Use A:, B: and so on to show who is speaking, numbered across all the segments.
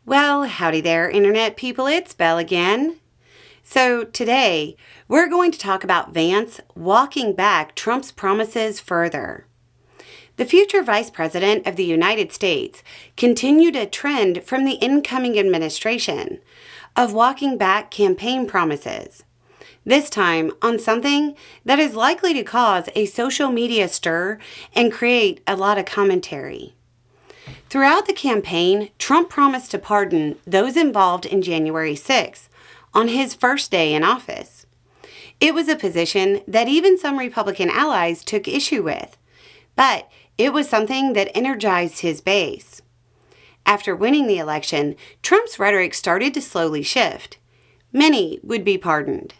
A: Well, howdy there, Internet people. It's Belle again. So today, we're going to talk about Vance walking back Trump's promises further. The future Vice President of the United States continued a trend from the incoming administration of walking back campaign promises, this time on something that is likely to cause a social media stir and create a lot of commentary. Throughout the campaign, Trump promised to pardon those involved in January 6th on his first day in office. It was a position that even some Republican allies took issue with, but it was something that energized his base. After winning the election, Trump's rhetoric started to slowly shift. Many would be pardoned.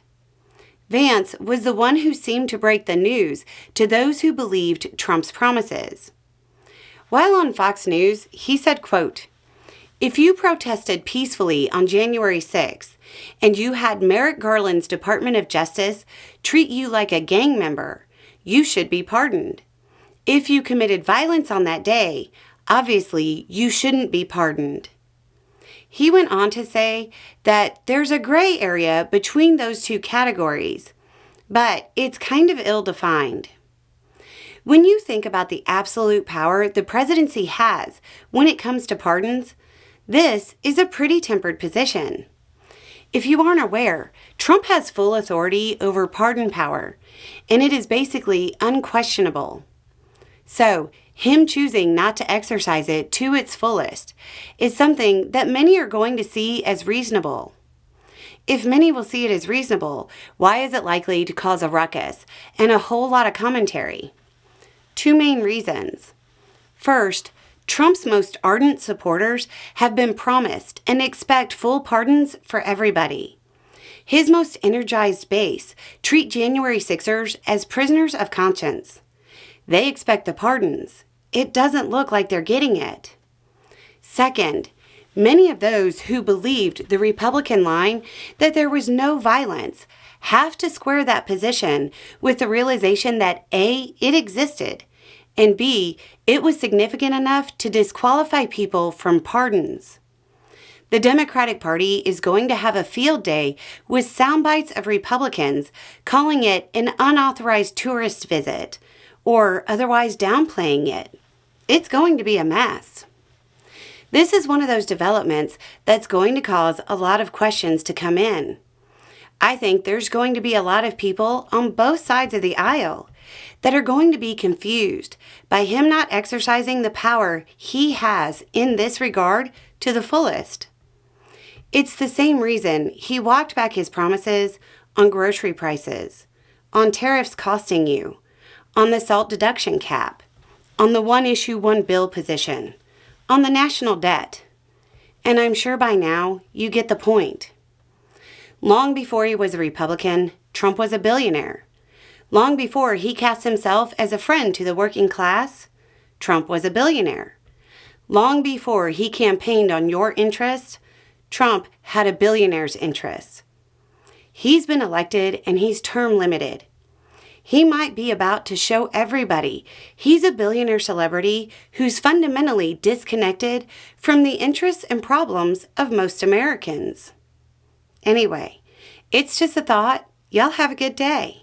A: Vance was the one who seemed to break the news to those who believed Trump's promises. While on Fox News, he said, quote, "If you protested peacefully on January 6th and you had Merrick Garland's Department of Justice treat you like a gang member, you should be pardoned. If you committed violence on that day, obviously you shouldn't be pardoned." He went on to say that there's a gray area between those two categories, but it's kind of ill-defined. When you think about the absolute power the presidency has when it comes to pardons, this is a pretty tempered position. If you aren't aware, Trump has full authority over pardon power, and it is basically unquestionable. So, him choosing not to exercise it to its fullest is something that many are going to see as reasonable. If many will see it as reasonable, why is it likely to cause a ruckus and a whole lot of commentary? Two main reasons. First, Trump's most ardent supporters have been promised and expect full pardons for everybody. His most energized base treat January 6ers as prisoners of conscience. They expect the pardons. It doesn't look like they're getting it. Second, many of those who believed the Republican line that there was no violence have to square that position with the realization that A, it existed, and B, it was significant enough to disqualify people from pardons. The Democratic Party is going to have a field day with sound bites of Republicans calling it an unauthorized tourist visit, or otherwise downplaying it. It's going to be a mess. This is one of those developments that's going to cause a lot of questions to come in. I think there's going to be a lot of people on both sides of the aisle that are going to be confused by him not exercising the power he has in this regard to the fullest. It's the same reason he walked back his promises on grocery prices, on tariffs costing you, on the SALT deduction cap, on the one issue, one bill position, on the national debt. And I'm sure by now you get the point. Long before he was a Republican, Trump was a billionaire. Long before he cast himself as a friend to the working class, Trump was a billionaire. Long before he campaigned on your interests, Trump had a billionaire's interests. He's been elected and he's term limited. He might be about to show everybody he's a billionaire celebrity who's fundamentally disconnected from the interests and problems of most Americans. Anyway, it's just a thought. Y'all have a good day.